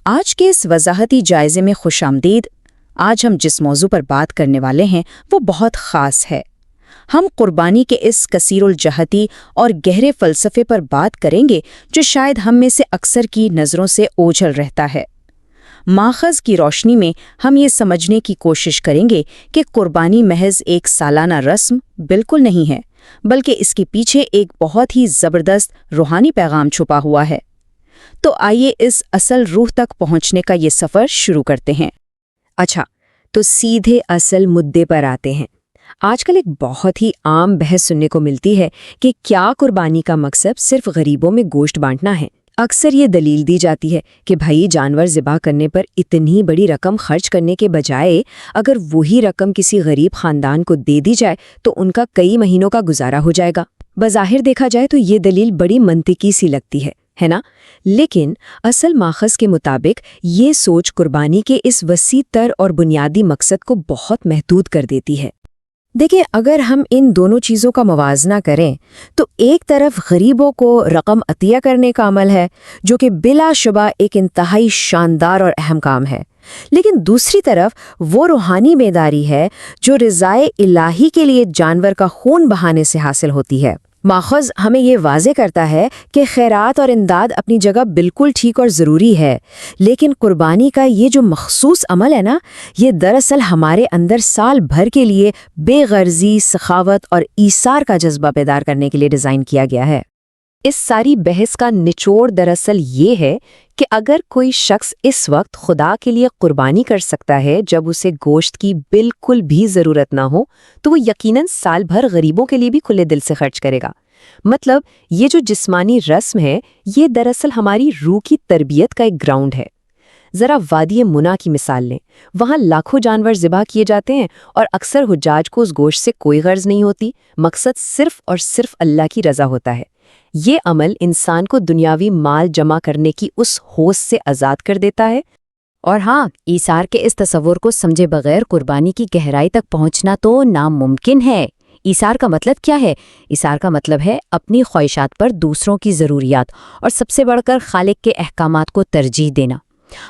آج کے اس وضاحتی جائزے میں خوش آمدید۔ آج ہم جس موضوع پر بات کرنے والے ہیں وہ بہت خاص ہے۔ ہم قربانی کے اس کثیر الجہتی اور گہرے فلسفے پر بات کریں گے جو شاید ہم میں سے اکثر کی نظروں سے اوجھل رہتا ہے۔ ماخذ کی روشنی میں ہم یہ سمجھنے کی کوشش کریں گے کہ قربانی محض ایک سالانہ رسم بالکل نہیں ہے، بلکہ اس کے پیچھے ایک بہت ہی زبردست روحانی پیغام چھپا ہوا ہے۔ تو آئیے اس اصل روح تک پہنچنے کا یہ سفر شروع کرتے ہیں۔ اچھا، تو سیدھے اصل مدعے پر آتے ہیں۔ آج کل ایک بہت ہی عام بحث سننے کو ملتی ہے کہ کیا قربانی کا مقصد صرف غریبوں میں گوشت بانٹنا ہے؟ اکثر یہ دلیل دی جاتی ہے کہ بھائی جانور ذبح کرنے پر اتنی بڑی رقم خرچ کرنے کے بجائے اگر وہی رقم کسی غریب خاندان کو دے دی جائے تو ان کا کئی مہینوں کا گزارا ہو جائے گا۔ بظاہر دیکھا جائے تو یہ دلیل بڑی منطقی سی لگتی ہے نا؟ لیکن اصل ماخذ کے مطابق یہ سوچ قربانی کے اس وسیع تر اور بنیادی مقصد کو بہت محدود کر دیتی ہے۔ دیکھیں، اگر ہم ان دونوں چیزوں کا موازنہ کریں تو ایک طرف غریبوں کو رقم عطیہ کرنے کا عمل ہے جو کہ بلا شبہ ایک انتہائی شاندار اور اہم کام ہے، لیکن دوسری طرف وہ روحانی بیداری ہے جو رضائے الہی کے لیے جانور کا خون بہانے سے حاصل ہوتی ہے۔ ماخذ ہمیں یہ واضح کرتا ہے کہ خیرات اور امداد اپنی جگہ بالکل ٹھیک اور ضروری ہے، لیکن قربانی کا یہ جو مخصوص عمل ہے نا، یہ دراصل ہمارے اندر سال بھر کے لیے بے غرضی، سخاوت اور ایثار کا جذبہ بیدار کرنے کے لیے ڈیزائن کیا گیا ہے۔ اس ساری بحث کا نچوڑ دراصل یہ ہے کہ اگر کوئی شخص اس وقت خدا کے لیے قربانی کر سکتا ہے جب اسے گوشت کی بالکل بھی ضرورت نہ ہو، تو وہ یقیناً سال بھر غریبوں کے لیے بھی کھلے دل سے خرچ کرے گا۔ مطلب یہ جو جسمانی رسم ہے یہ دراصل ہماری روح کی تربیت کا ایک گراؤنڈ ہے۔ ذرا وادی منا کی مثال لیں، وہاں لاکھوں جانور ذبح کیے جاتے ہیں اور اکثر حجاج کو اس گوشت سے کوئی غرض نہیں ہوتی، مقصد صرف اور صرف اللہ کی رضا ہوتا ہے۔ یہ عمل انسان کو دنیاوی مال جمع کرنے کی اس ہوس سے آزاد کر دیتا ہے۔ اور ہاں، ایثار کے اس تصور کو سمجھے بغیر قربانی کی گہرائی تک پہنچنا تو ناممکن ہے۔ ایثار کا مطلب کیا ہے؟ ایثار کا مطلب ہے اپنی خواہشات پر دوسروں کی ضروریات اور سب سے بڑھ کر خالق کے احکامات کو ترجیح دینا۔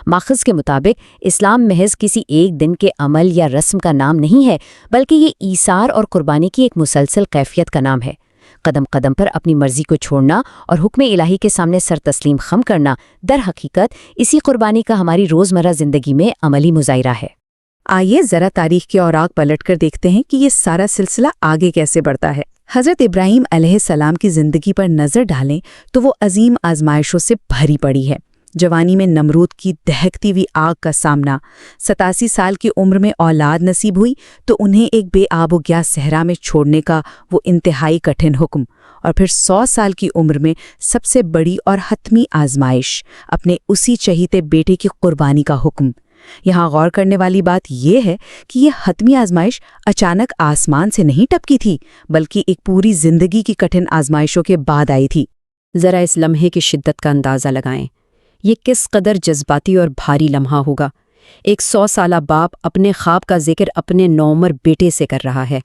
ماخذ کے مطابق اسلام محض کسی ایک دن کے عمل یا رسم کا نام نہیں ہے، بلکہ یہ ایثار اور قربانی کی ایک مسلسل کیفیت کا نام ہے۔ قدم قدم پر اپنی مرضی کو چھوڑنا اور حکم الہی کے سامنے سر تسلیم خم کرنا در حقیقت اسی قربانی کا ہماری روزمرہ زندگی میں عملی مظاہرہ ہے۔ آئیے ذرا تاریخ کے اوراق پلٹ کر دیکھتے ہیں کہ یہ سارا سلسلہ آگے کیسے بڑھتا ہے۔ حضرت ابراہیم علیہ السلام کی زندگی پر نظر ڈالیں تو وہ عظیم آزمائشوں سے بھری پڑی ہے۔ جوانی میں نمرود کی دہکتی ہوئی آگ کا سامنا، 87 سال کی عمر میں اولاد نصیب ہوئی تو انہیں ایک بے آب و گیا صحرا میں چھوڑنے کا وہ انتہائی کٹھن حکم، اور پھر 100 سال کی عمر میں سب سے بڑی اور حتمی آزمائش، اپنے اسی چہیتے بیٹے کی قربانی کا حکم۔ یہاں غور کرنے والی بات یہ ہے کہ یہ حتمی آزمائش اچانک آسمان سے نہیں ٹپکی تھی، بلکہ ایک پوری زندگی کی کٹھن آزمائشوں کے بعد آئی تھی۔ ذرا اس لمحے کی شدت کا اندازہ لگائیں۔ یہ کس قدر جذباتی اور بھاری لمحہ ہوگا۔ ایک 100 سالہ باپ اپنے خواب کا ذکر اپنے نوعمر بیٹے سے کر رہا ہے۔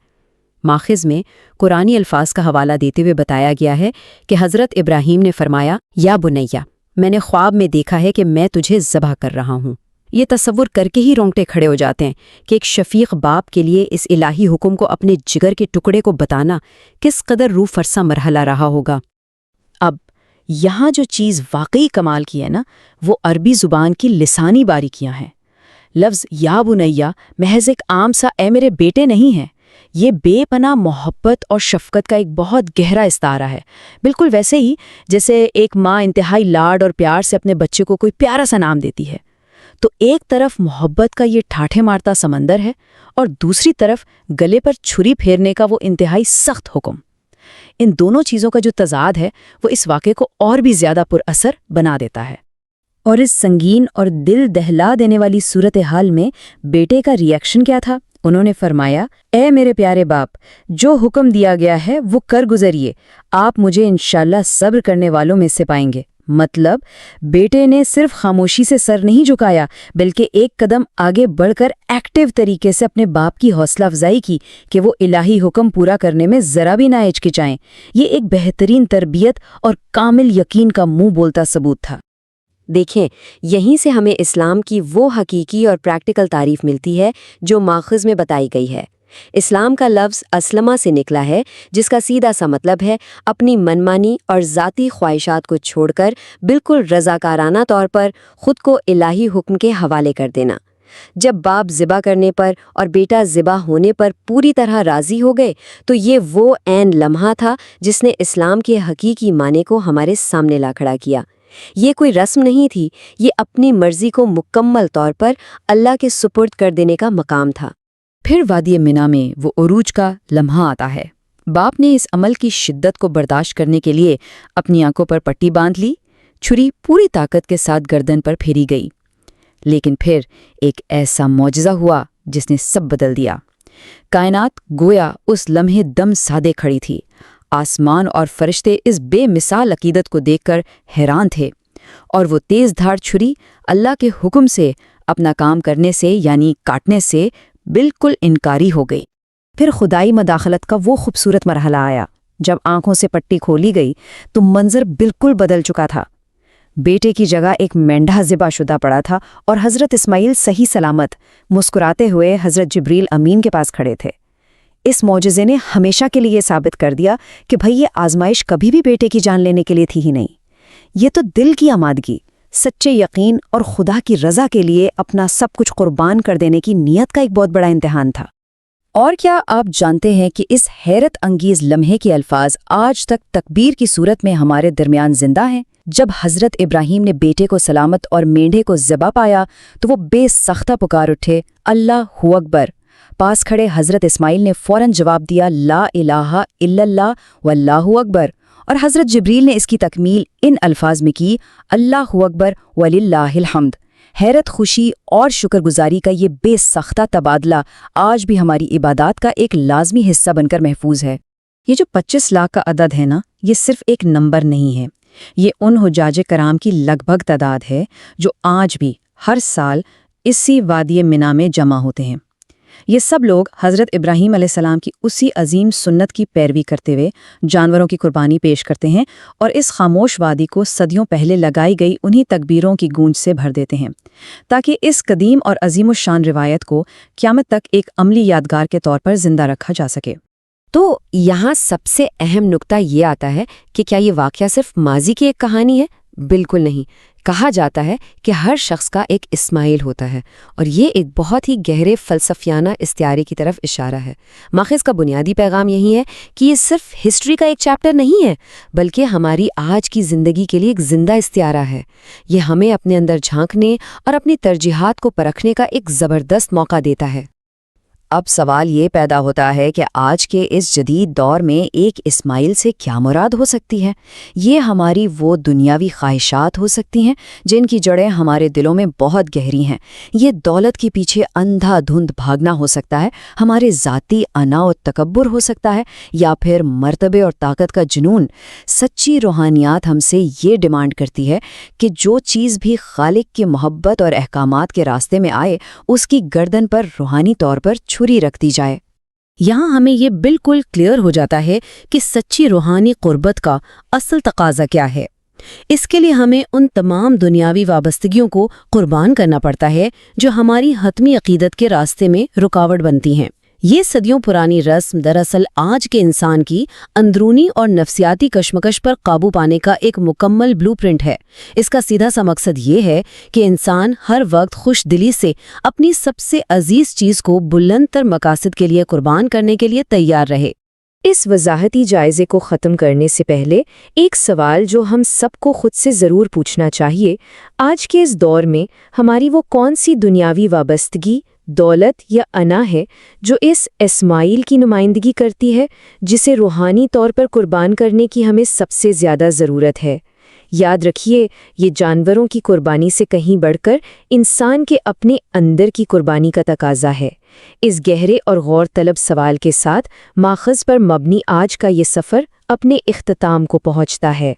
ماخذ میں قرآنی الفاظ کا حوالہ دیتے ہوئے بتایا گیا ہے کہ حضرت ابراہیم نے فرمایا، یا بنیا، میں نے خواب میں دیکھا ہے کہ میں تجھے ذبح کر رہا ہوں۔ یہ تصور کر کے ہی رونگٹے کھڑے ہو جاتے ہیں کہ ایک شفیق باپ کے لیے اس الہی حکم کو اپنے جگر کے ٹکڑے کو بتانا کس قدر روح فرسا مرحلہ رہا ہوگا۔ اب یہاں جو چیز واقعی کمال کی ہے نا، وہ عربی زبان کی لسانی باریکیاں ہیں۔ لفظ یا بنیا محض ایک عام سا اے میرے بیٹے نہیں ہے، یہ بے پناہ محبت اور شفقت کا ایک بہت گہرا استعارہ ہے، بالکل ویسے ہی جیسے ایک ماں انتہائی لاڈ اور پیار سے اپنے بچے کو کوئی پیارا سا نام دیتی ہے۔ تو ایک طرف محبت کا یہ ٹھاٹھے مارتا سمندر ہے اور دوسری طرف گلے پر چھری پھیرنے کا وہ انتہائی سخت حکم۔ ان دونوں چیزوں کا جو تضاد ہے وہ اس واقعے کو اور بھی زیادہ پر اثر بنا دیتا ہے۔ اور اس سنگین اور دل دہلا دینے والی صورتحال میں بیٹے کا ری ایکشن کیا تھا؟ انہوں نے فرمایا، اے میرے پیارے باپ، جو حکم دیا گیا ہے وہ کر گزریے، آپ مجھے انشاءاللہ صبر کرنے والوں میں سے پائیں گے۔ مطلب بیٹے نے صرف خاموشی سے سر نہیں جھکایا، بلکہ ایک قدم آگے بڑھ کر ایکٹیو طریقے سے اپنے باپ کی حوصلہ افزائی کی کہ وہ الہی حکم پورا کرنے میں ذرا بھی نہ ہچکچائیں۔ یہ ایک بہترین تربیت اور کامل یقین کا منہ بولتا ثبوت تھا۔ دیکھیں، یہیں سے ہمیں اسلام کی وہ حقیقی اور پریکٹیکل تعریف ملتی ہے جو ماخذ میں بتائی گئی ہے۔ اسلام کا لفظ اسلمہ سے نکلا ہے، جس کا سیدھا سا مطلب ہے اپنی منمانی اور ذاتی خواہشات کو چھوڑ کر بالکل رضاکارانہ طور پر خود کو الہی حکم کے حوالے کر دینا۔ جب باپ ذبح کرنے پر اور بیٹا ذبح ہونے پر پوری طرح راضی ہو گئے تو یہ وہ عین لمحہ تھا جس نے اسلام کے حقیقی معنی کو ہمارے سامنے لا کھڑا کیا۔ یہ کوئی رسم نہیں تھی، یہ اپنی مرضی کو مکمل طور پر اللہ کے سپرد کر دینے کا مقام تھا۔ پھر وادی منا میں وہ عروج کا لمحہ آتا ہے۔ باپ نے اس عمل کی شدت کو برداشت کرنے کے لیے اپنی آنکھوں پر پٹی باندھ لی، چھری پوری طاقت کے ساتھ گردن پر پھیری گئی۔ لیکن پھر ایک ایسا معجزہ ہوا جس نے سب بدل دیا۔ کائنات گویا اس لمحے دم سادے کھڑی تھی۔ آسمان اور فرشتے اس بے مثال عقیدت کو دیکھ کر حیران تھے، اور وہ تیز دھاڑ چھری اللہ کے حکم سے اپنا کام کرنے سے یعنی کاٹنے سے بالکل انکاری ہو گئی۔ پھر خدائی مداخلت کا وہ خوبصورت مرحلہ آیا۔ جب آنکھوں سے پٹی کھولی گئی تو منظر بالکل بدل چکا تھا۔ بیٹے کی جگہ ایک مینڈھا ذبح شدہ پڑا تھا اور حضرت اسماعیل صحیح سلامت مسکراتے ہوئے حضرت جبریل امین کے پاس کھڑے تھے۔ اس معجزے نے ہمیشہ کے لیے ثابت کر دیا کہ بھئی یہ آزمائش کبھی بھی بیٹے کی جان لینے کے لیے تھی ہی نہیں، یہ تو دل کی آمادگی، سچے یقین اور خدا کی رضا کے لیے اپنا سب کچھ قربان کر دینے کی نیت کا ایک بہت بڑا امتحان تھا۔ اور کیا آپ جانتے ہیں کہ اس حیرت انگیز لمحے کے الفاظ آج تک تکبیر کی صورت میں ہمارے درمیان زندہ ہیں؟ جب حضرت ابراہیم نے بیٹے کو سلامت اور مینڈھے کو ذبح پایا تو وہ بے سختہ پکار اٹھے، اللہ اکبر۔ پاس کھڑے حضرت اسماعیل نے فوراً جواب دیا، لا الہ الا اللہ واللہ اکبر، اور حضرت جبریل نے اس کی تکمیل ان الفاظ میں کی، اللہ اکبر وللہ الحمد۔ حیرت، خوشی اور شکر گزاری کا یہ بے سختہ تبادلہ آج بھی ہماری عبادات کا ایک لازمی حصہ بن کر محفوظ ہے۔ یہ جو 25 لاکھ کا عدد ہے نا، یہ صرف ایک نمبر نہیں ہے، یہ ان حجاج کرام کی لگ بھگ تعداد ہے جو آج بھی ہر سال اسی وادی منا میں جمع ہوتے ہیں۔ یہ سب لوگ حضرت ابراہیم علیہ السلام کی اسی عظیم سنت کی پیروی کرتے ہوئے جانوروں کی قربانی پیش کرتے ہیں اور اس خاموش وادی کو صدیوں پہلے لگائی گئی انہی تکبیروں کی گونج سے بھر دیتے ہیں، تاکہ اس قدیم اور عظیم الشان روایت کو قیامت تک ایک عملی یادگار کے طور پر زندہ رکھا جا سکے۔ تو یہاں سب سے اہم نکتہ یہ آتا ہے کہ کیا یہ واقعہ صرف ماضی کی ایک کہانی ہے؟ بالکل نہیں۔ کہا جاتا ہے کہ ہر شخص کا ایک اسماعیل ہوتا ہے، اور یہ ایک بہت ہی گہرے فلسفیانہ استعارے کی طرف اشارہ ہے۔ ماخذ کا بنیادی پیغام یہی ہے کہ یہ صرف ہسٹری کا ایک چیپٹر نہیں ہے، بلکہ ہماری آج کی زندگی کے لیے ایک زندہ استعارہ ہے۔ یہ ہمیں اپنے اندر جھانکنے اور اپنی ترجیحات کو پرکھنے کا ایک زبردست موقع دیتا ہے۔ اب سوال یہ پیدا ہوتا ہے کہ آج کے اس جدید دور میں ایک اسماعیل سے کیا مراد ہو سکتی ہے؟ یہ ہماری وہ دنیاوی خواہشات ہو سکتی ہیں جن کی جڑیں ہمارے دلوں میں بہت گہری ہیں، یہ دولت کے پیچھے اندھا دھند بھاگنا ہو سکتا ہے، ہمارے ذاتی انا و تکبر ہو سکتا ہے، یا پھر مرتبے اور طاقت کا جنون۔ سچی روحانیات ہم سے یہ ڈیمانڈ کرتی ہے کہ جو چیز بھی خالق کی محبت اور احکامات کے راستے میں آئے اس کی گردن پر روحانی طور پر چھری رکھ دی جائے۔ یہاں ہمیں یہ بالکل کلیئر ہو جاتا ہے کہ سچی روحانی قربت کا اصل تقاضا کیا ہے۔ اس کے لیے ہمیں ان تمام دنیاوی وابستگیوں کو قربان کرنا پڑتا ہے جو ہماری حتمی عقیدت کے راستے میں رکاوٹ بنتی ہیں۔ یہ صدیوں پرانی رسم دراصل آج کے انسان کی اندرونی اور نفسیاتی کشمکش پر قابو پانے کا ایک مکمل بلو پرنٹ ہے۔ اس کا سیدھا سا مقصد یہ ہے کہ انسان ہر وقت خوش دلی سے اپنی سب سے عزیز چیز کو بلند تر مقاصد کے لیے قربان کرنے کے لیے تیار رہے۔ اس وضاحتی جائزے کو ختم کرنے سے پہلے ایک سوال جو ہم سب کو خود سے ضرور پوچھنا چاہیے، آج کے اس دور میں ہماری وہ کون سی دنیاوی وابستگی، دولت یا انا ہے جو اس اسماعیل کی نمائندگی کرتی ہے، جسے روحانی طور پر قربان کرنے کی ہمیں سب سے زیادہ ضرورت ہے؟ یاد رکھیے، یہ جانوروں کی قربانی سے کہیں بڑھ کر انسان کے اپنے اندر کی قربانی کا تقاضا ہے۔ اس گہرے اور غور طلب سوال کے ساتھ ماخذ پر مبنی آج کا یہ سفر اپنے اختتام کو پہنچتا ہے۔